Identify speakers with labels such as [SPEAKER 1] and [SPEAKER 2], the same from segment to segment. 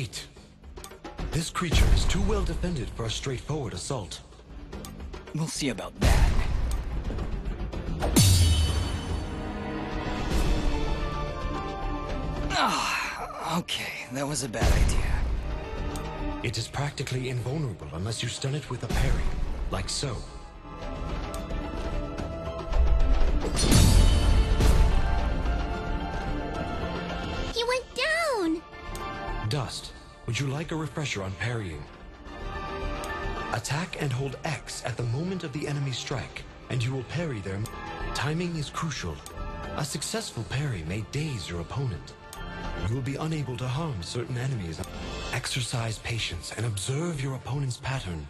[SPEAKER 1] Wait. This creature is too well defended for a straightforward assault.
[SPEAKER 2] We'll see about that. Okay, that was a bad idea.
[SPEAKER 1] It is practically invulnerable unless you stun it with a parry, like so.
[SPEAKER 3] He went down!
[SPEAKER 1] Dust, would you like a refresher on parrying? Attack and hold X at the moment of the enemy strike, and you will parry their... Timing is crucial. A successful parry may daze your opponent. You will be unable to harm certain enemies. Exercise patience and observe your opponent's pattern.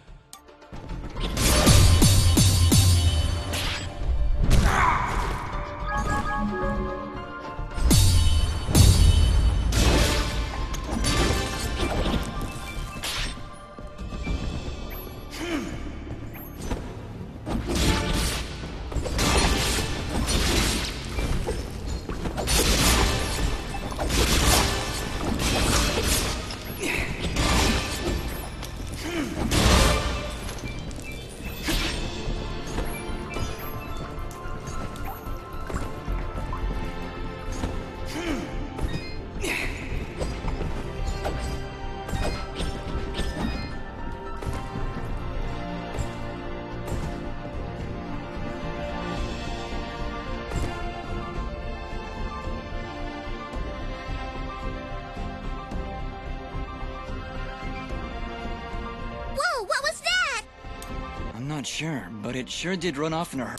[SPEAKER 2] I'm not sure, but it sure did run off in a hurry.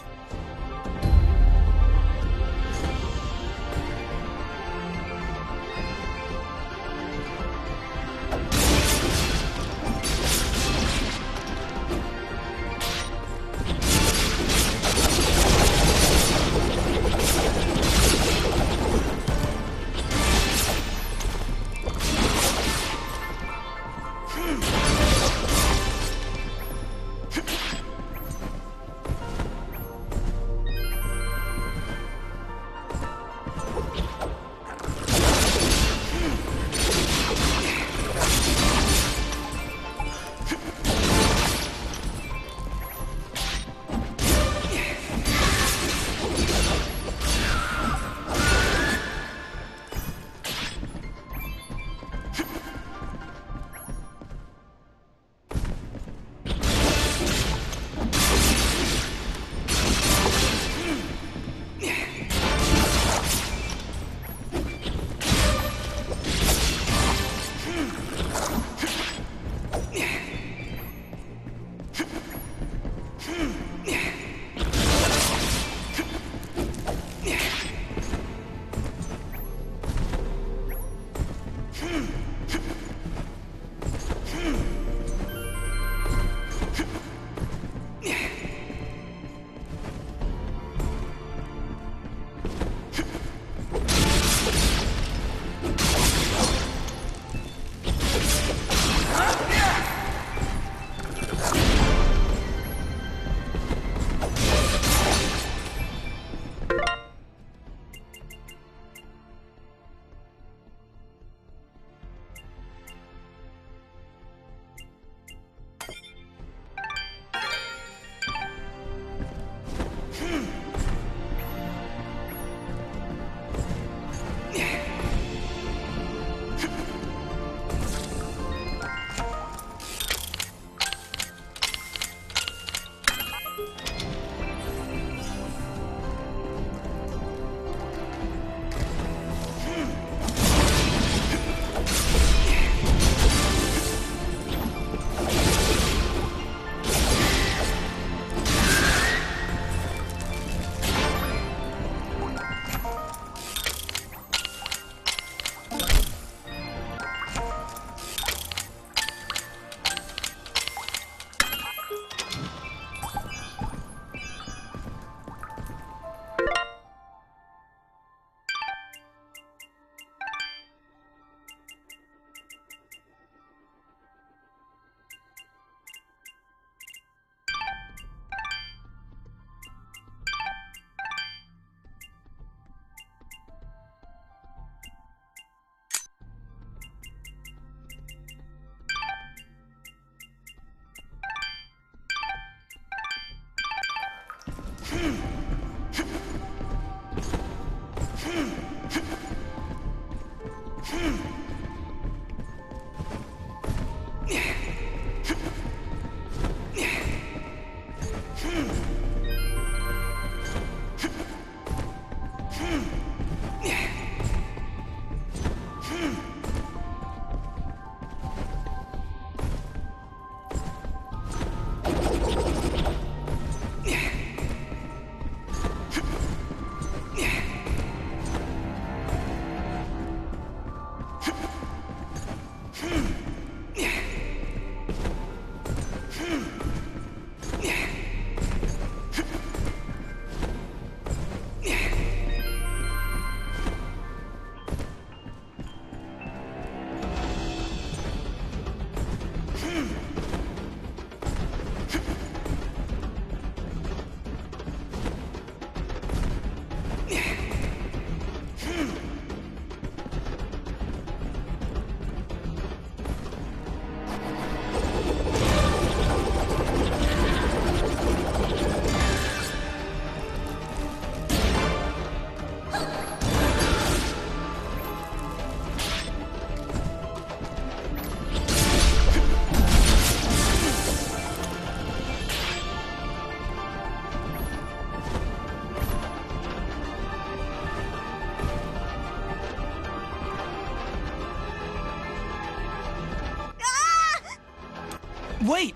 [SPEAKER 2] Wait!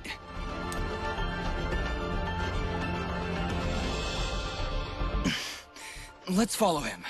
[SPEAKER 2] Let's follow him.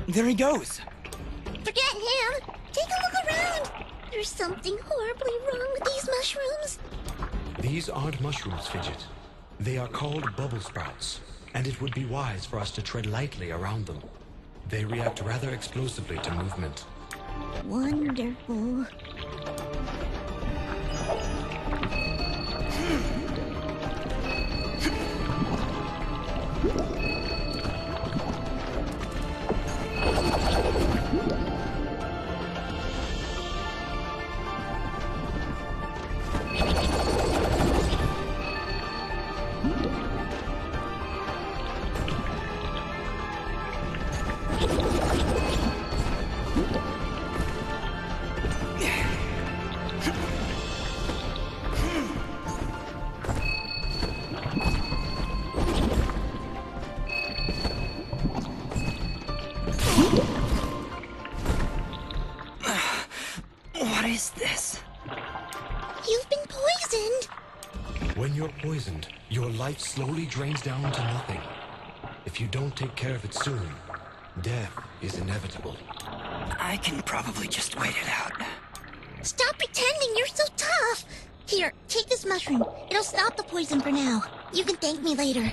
[SPEAKER 2] There he goes!
[SPEAKER 3] Forget him! Take a look around! There's something horribly wrong with these mushrooms.
[SPEAKER 1] These aren't mushrooms, Fidget. They are called bubble sprouts, and it would be wise for us to tread lightly around them. They react rather explosively to movement.
[SPEAKER 3] Wonderful.
[SPEAKER 2] What is this?
[SPEAKER 3] You've been poisoned.
[SPEAKER 1] When you're poisoned, your life slowly drains down to nothing. If you don't take care of it soon, death is inevitable.
[SPEAKER 2] I can probably just wait it out.
[SPEAKER 3] Stop pretending you're so tough. Here, take this mushroom. It'll stop the poison for now. You can thank me later.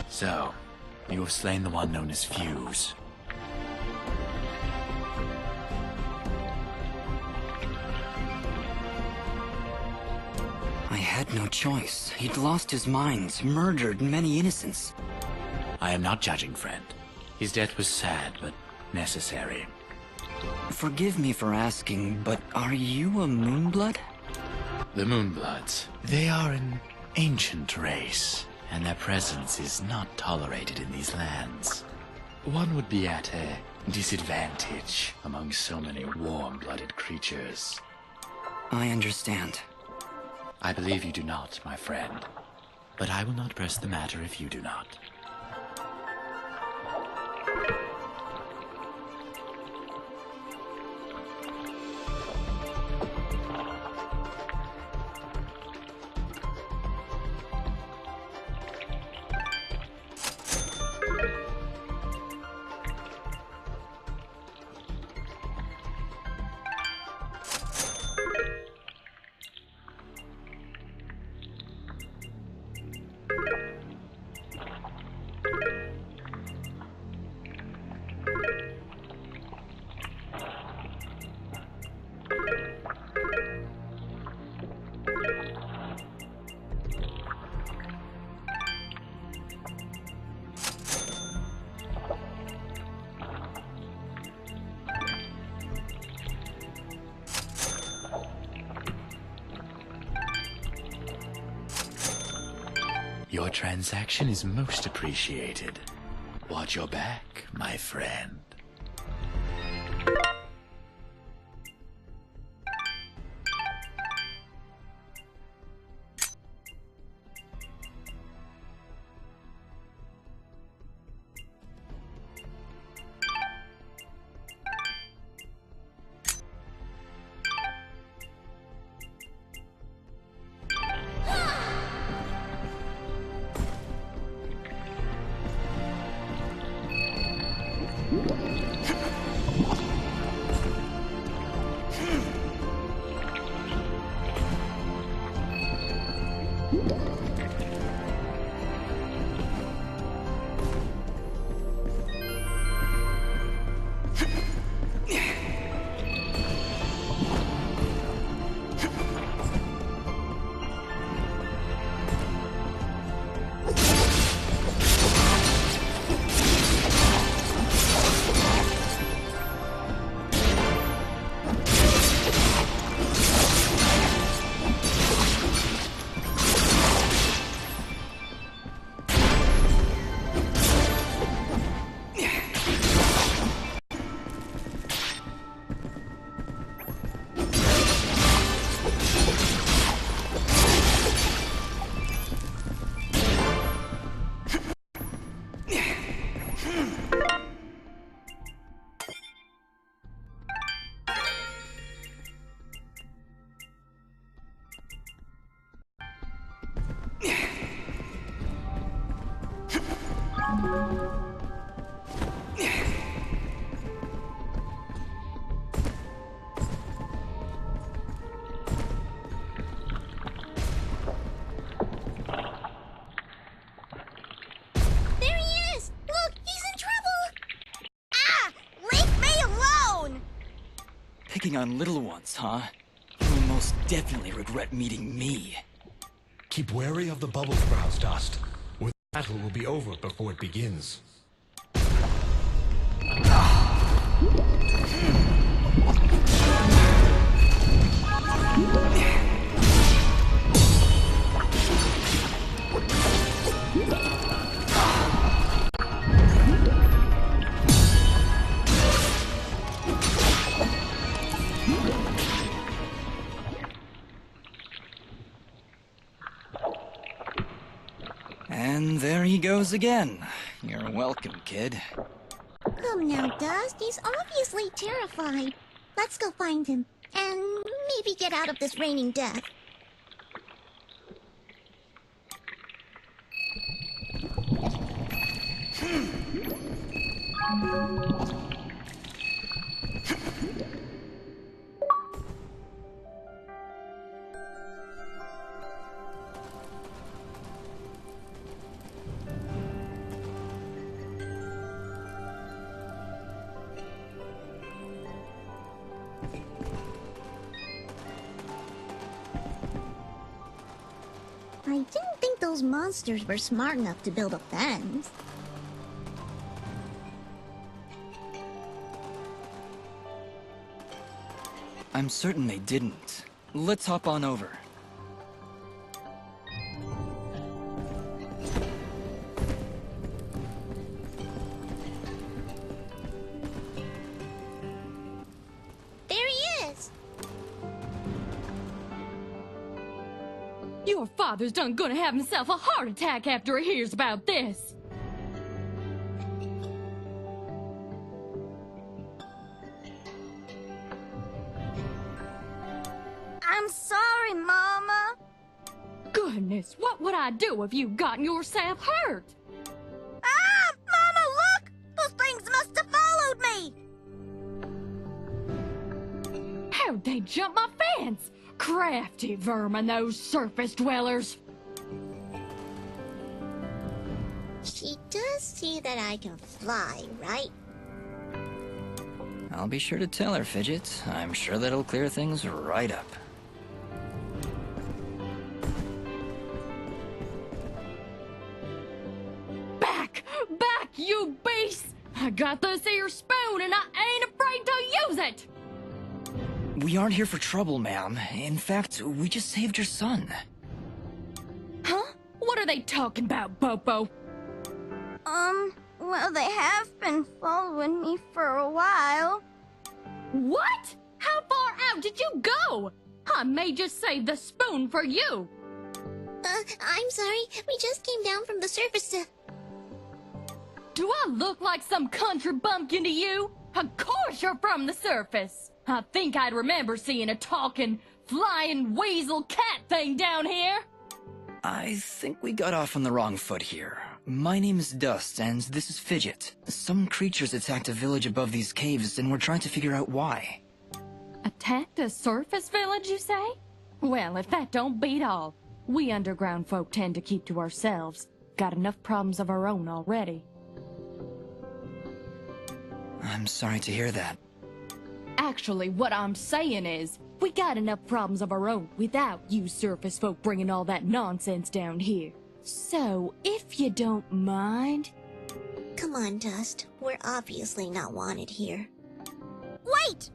[SPEAKER 4] So, you have slain the one known as Fuse.
[SPEAKER 2] I had no choice. He'd lost his mind, murdered many innocents.
[SPEAKER 4] I am not judging, friend. His death was sad, but necessary.
[SPEAKER 2] Forgive me for asking, but are you a Moonblood?
[SPEAKER 4] The Moonbloods, they are an ancient race, and their presence is not tolerated in these lands. One would be at a disadvantage among so many warm-blooded creatures.
[SPEAKER 2] I understand.
[SPEAKER 4] I believe you do not, my friend. But I will not press the matter if you do not. Your transaction is most appreciated. Watch your back, my friend.
[SPEAKER 3] There he is! Look, he's in trouble! Ah! Leave me alone!
[SPEAKER 2] Picking on little ones, huh? You will most definitely regret meeting me.
[SPEAKER 1] Keep wary of the bubble sprouts, Dust. The battle will be over before it begins.
[SPEAKER 2] And there he goes again. You're welcome, kid.
[SPEAKER 3] Come now, Dust. He's obviously terrified. Let's go find him. And maybe get out of this raining death. I didn't think those monsters were smart enough to build a fence.
[SPEAKER 2] I'm certain they didn't. Let's hop on over.
[SPEAKER 3] There he is!
[SPEAKER 5] Your father's done gonna have himself a heart attack after he hears about this.
[SPEAKER 3] I'm sorry, Mama.
[SPEAKER 5] Goodness, what would I do if you gotten yourself hurt?
[SPEAKER 3] Ah! Mama, look! Those things must have followed me!
[SPEAKER 5] How'd they jump my fence? Crafty vermin, those surface dwellers.
[SPEAKER 3] She does see that I can fly, right?
[SPEAKER 2] I'll be sure to tell her, Fidget. I'm sure that'll clear things right up.
[SPEAKER 5] Back! Back, you beast! I got this here spoon and I ain't afraid to use it!
[SPEAKER 2] We aren't here for trouble, ma'am. In fact, we just saved your son.
[SPEAKER 5] Huh? What are they talking about, Bopo?
[SPEAKER 3] Well, they have been following me for a while.
[SPEAKER 5] What? How far out did you go? I may just save the spoon for you.
[SPEAKER 3] I'm sorry. We just came down from the surface to...
[SPEAKER 5] Do I look like some country bumpkin to you? Of course you're from the surface. I think I'd remember seeing a talking, flying weasel cat thing down here.
[SPEAKER 2] I think we got off on the wrong foot here. My name is Dust, and this is Fidget. Some creatures attacked a village above these caves, and we're trying to figure out why.
[SPEAKER 5] Attacked a surface village, you say? Well, if that don't beat all. We underground folk tend to keep to ourselves. Got enough problems of our own already.
[SPEAKER 2] I'm sorry to hear that.
[SPEAKER 5] Actually, what I'm saying is, we got enough problems of our own without you surface folk bringing all that nonsense down here. So, if you don't mind...
[SPEAKER 3] Come on, Dust. We're obviously not wanted here. Wait!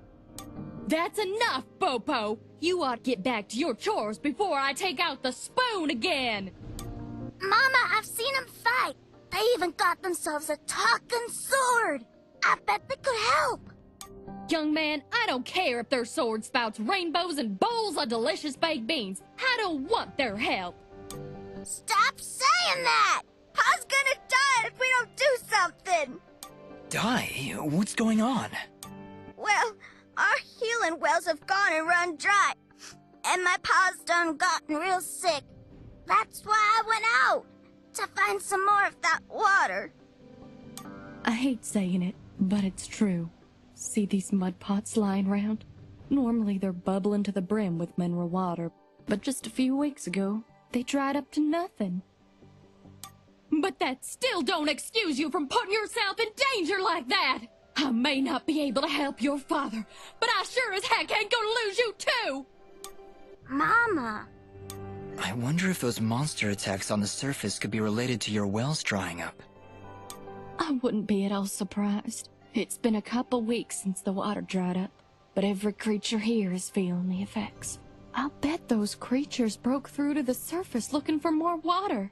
[SPEAKER 5] That's enough, Bopo! You ought to get back to your chores before I take out the spoon again!
[SPEAKER 3] Mama, I've seen them fight. They even got themselves a talking sword. I bet they could help.
[SPEAKER 5] Young man, I don't care if their sword spouts rainbows and bowls of delicious baked beans. I don't want their help.
[SPEAKER 3] Stop saying that! Pa's gonna die if we don't do something!
[SPEAKER 2] Die? What's going on?
[SPEAKER 3] Well, our healing wells have gone and run dry. And my pa's done gotten real sick. That's why I went out, to find some more of that water.
[SPEAKER 5] I hate saying it, but it's true. See these mud pots lying around? Normally they're bubbling to the brim with mineral water, but just a few weeks ago, they dried up to nothing. But that still don't excuse you from putting yourself in danger like that! I may not be able to help your father, but I sure as heck ain't gonna lose you too!
[SPEAKER 3] Mama.
[SPEAKER 2] I wonder if those monster attacks on the surface could be related to your wells drying up.
[SPEAKER 5] I wouldn't be at all surprised. It's been a couple weeks since the water dried up, but every creature here is feeling the effects. I'll bet those creatures broke through to the surface looking for more water.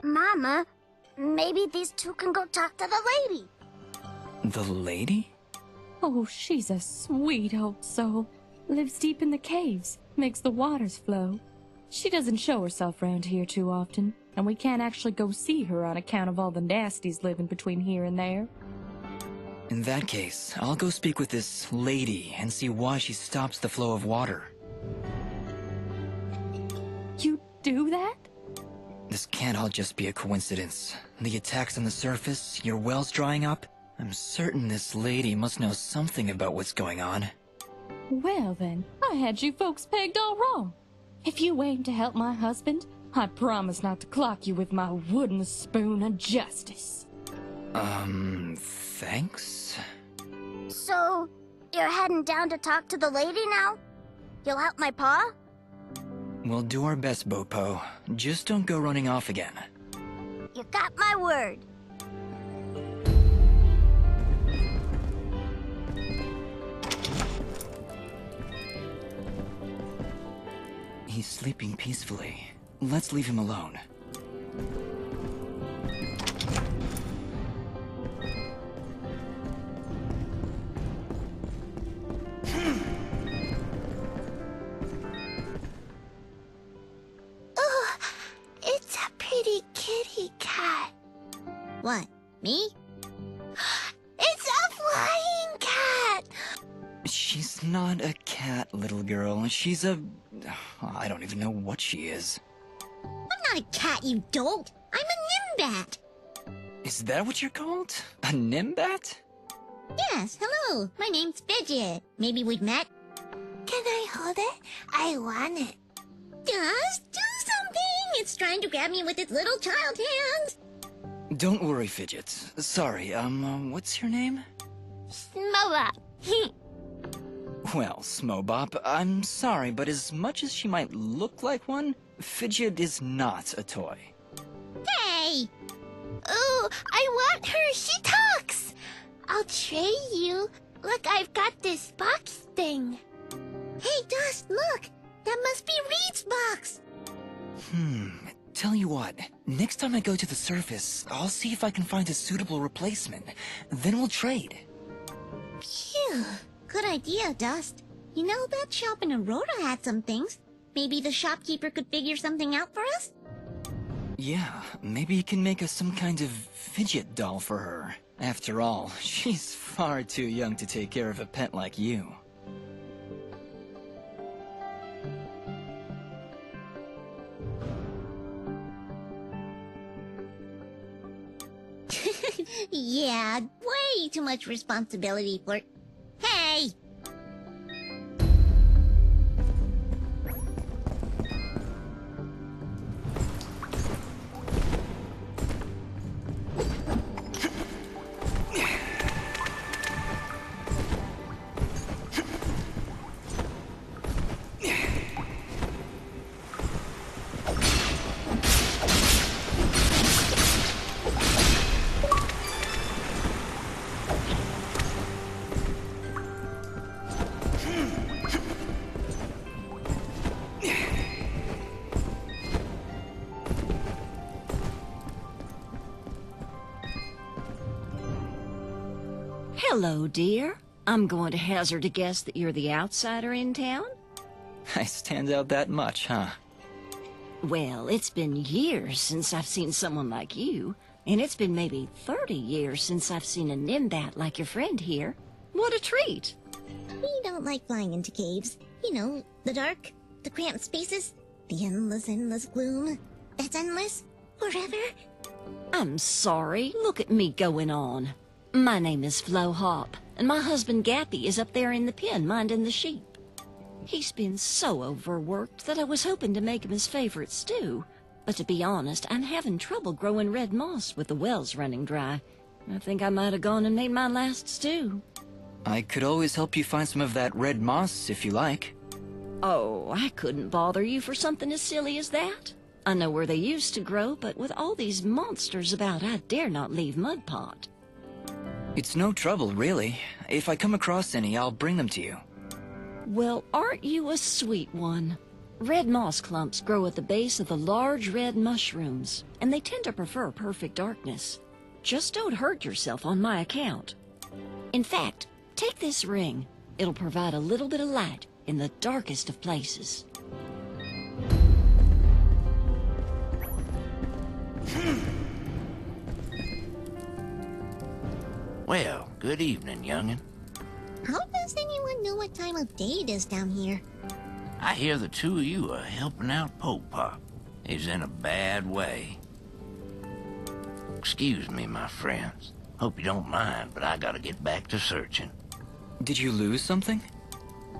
[SPEAKER 3] Mama, maybe these two can go talk to the lady.
[SPEAKER 2] The lady?
[SPEAKER 5] Oh, she's a sweet old soul. Lives deep in the caves, makes the waters flow. She doesn't show herself around here too often, and we can't actually go see her on account of all the nasties living between here and there.
[SPEAKER 2] In that case, I'll go speak with this lady and see why she stops the flow of water.
[SPEAKER 5] You do that?
[SPEAKER 2] This can't all just be a coincidence. The attacks on the surface, your wells drying up. I'm certain this lady must know something about what's going on.
[SPEAKER 5] Well then, I had you folks pegged all wrong. If you aim to help my husband, I promise not to clock you with my wooden spoon of justice.
[SPEAKER 2] Thanks?
[SPEAKER 3] So, you're heading down to talk to the lady now? You'll help my pa?
[SPEAKER 2] We'll do our best, Bopo. Just don't go running off again.
[SPEAKER 3] You got my word.
[SPEAKER 2] He's sleeping peacefully. Let's leave him alone.
[SPEAKER 3] Oh, it's a pretty kitty cat. What, me? It's a flying cat!
[SPEAKER 2] She's not a cat, little girl. She's a... I don't even know what she is.
[SPEAKER 3] I'm not a cat, you dolt. I'm a nimbat.
[SPEAKER 2] Is that what you're called? A nimbat?
[SPEAKER 3] Yes, hello. My name's Fidget. Maybe we've met? Can I hold it? I want it. Just do something. It's trying to grab me with its little child hands.
[SPEAKER 2] Don't worry, Fidget. Sorry, what's your name?
[SPEAKER 3] Smoba.
[SPEAKER 2] Well, Smobop, I'm sorry, but as much as she might look like one, Fidget is not a toy.
[SPEAKER 3] Hey! Ooh, I want her. She talks. I'll trade you. Look, I've got this box thing. Hey, Dust, look. That must be Reed's box.
[SPEAKER 2] Tell you what, next time I go to the surface, I'll see if I can find a suitable replacement. Then we'll trade.
[SPEAKER 3] Phew. Good idea, Dust. You know, that shop in Aurora had some things. Maybe the shopkeeper could figure something out for us?
[SPEAKER 2] Yeah, maybe you can make us some kind of fidget doll for her. After all, she's far too young to take care of a pet like you.
[SPEAKER 3] Yeah, way too much responsibility for... Hey!
[SPEAKER 6] Hello, dear. I'm going to hazard a guess that you're the outsider in town?
[SPEAKER 2] I stand out that much, huh?
[SPEAKER 6] Well, it's been years since I've seen someone like you, and it's been maybe 30 years since I've seen a nimbat like your friend here. What a treat!
[SPEAKER 3] We don't like flying into caves. You know, the dark, the cramped spaces, the endless gloom. That's endless, forever.
[SPEAKER 6] I'm sorry. Look at me going on. My name is Flo Hop, and my husband Gappy is up there in the pen minding the sheep. He's been so overworked that I was hoping to make him his favorite stew. But to be honest, I'm having trouble growing red moss with the wells running dry. I think I might have gone and made my last stew.
[SPEAKER 2] I could always help you find some of that red moss if you like.
[SPEAKER 6] Oh, I couldn't bother you for something as silly as that. I know where they used to grow, but with all these monsters about, I dare not leave Mud Pot.
[SPEAKER 2] It's no trouble, really. If I come across any, I'll bring them to you.
[SPEAKER 6] Well, aren't you a sweet one? Red moss clumps grow at the base of the large red mushrooms, and they tend to prefer perfect darkness. Just don't hurt yourself on my account. In fact, take this ring. It'll provide a little bit of light in the darkest of places.
[SPEAKER 7] Well, good evening, youngin'.
[SPEAKER 3] How does anyone know what time of day it is down here?
[SPEAKER 7] I hear the two of you are helping out Poke Pop. He's in a bad way. Excuse me, my friends. Hope you don't mind, but I gotta get back to searching.
[SPEAKER 2] Did you lose something?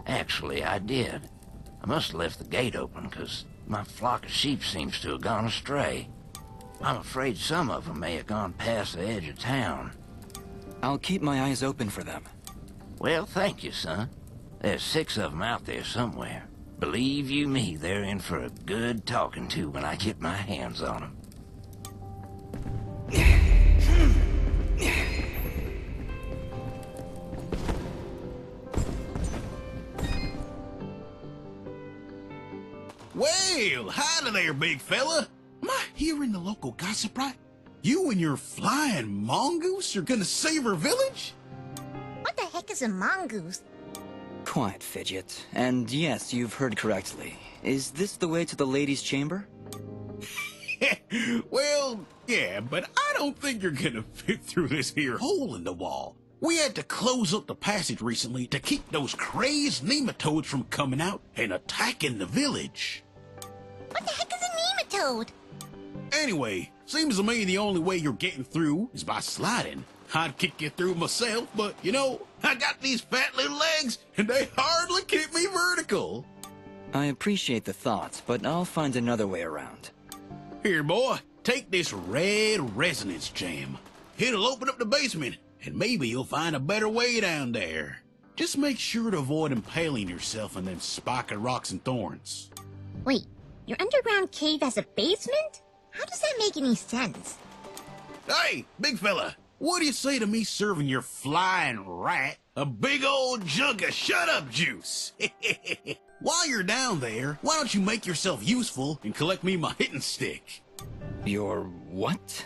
[SPEAKER 7] Actually, I did. I must have left the gate open, 'cause my flock of sheep seems to have gone astray. I'm afraid some of them may have gone past the edge of town.
[SPEAKER 2] I'll keep my eyes open for them.
[SPEAKER 7] Well, thank you, son. There's 6 of them out there somewhere. Believe you me, they're in for a good talking to when I get my hands on them.
[SPEAKER 8] Well, howdy there, big fella. Am I hearing the local gossip right? You and your flying mongoose are gonna save our village?
[SPEAKER 3] What the heck is a mongoose?
[SPEAKER 2] Quiet, Fidget. And yes, you've heard correctly. Is this the way to the ladies' chamber?
[SPEAKER 8] Well, yeah, but I don't think you're gonna fit through this here hole in the wall. We had to close up the passage recently to keep those crazed nematodes from coming out and attacking the village.
[SPEAKER 3] What the heck is a nematode?
[SPEAKER 8] Anyway, seems to me the only way you're getting through is by sliding. I'd kick you through myself, but, you know, I got these fat little legs, and they hardly keep me vertical.
[SPEAKER 2] I appreciate the thought, but I'll find another way around.
[SPEAKER 8] Here, boy, take this red resonance gem. It'll open up the basement, and maybe you'll find a better way down there. Just make sure to avoid impaling yourself in them spiky rocks and thorns.
[SPEAKER 3] Wait, your underground cave has a basement? How does that make any sense?
[SPEAKER 8] Hey, big fella, what do you say to me serving your flying rat a big old jug of shut-up juice? While you're down there, why don't you make yourself useful and collect me my hitting stick?
[SPEAKER 2] Your what?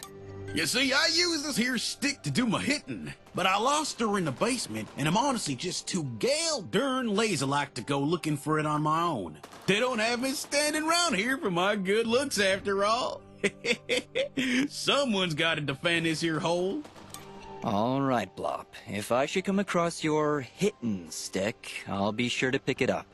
[SPEAKER 8] You see, I use this here stick to do my hitting, but I lost her in the basement, and I'm honestly just too gal darn lazy-like to go looking for it on my own. They don't have me standing around here for my good looks after all. Someone's got to defend this here hole.
[SPEAKER 2] All right, Blop. If I should come across your hittin' stick, I'll be sure to pick it up.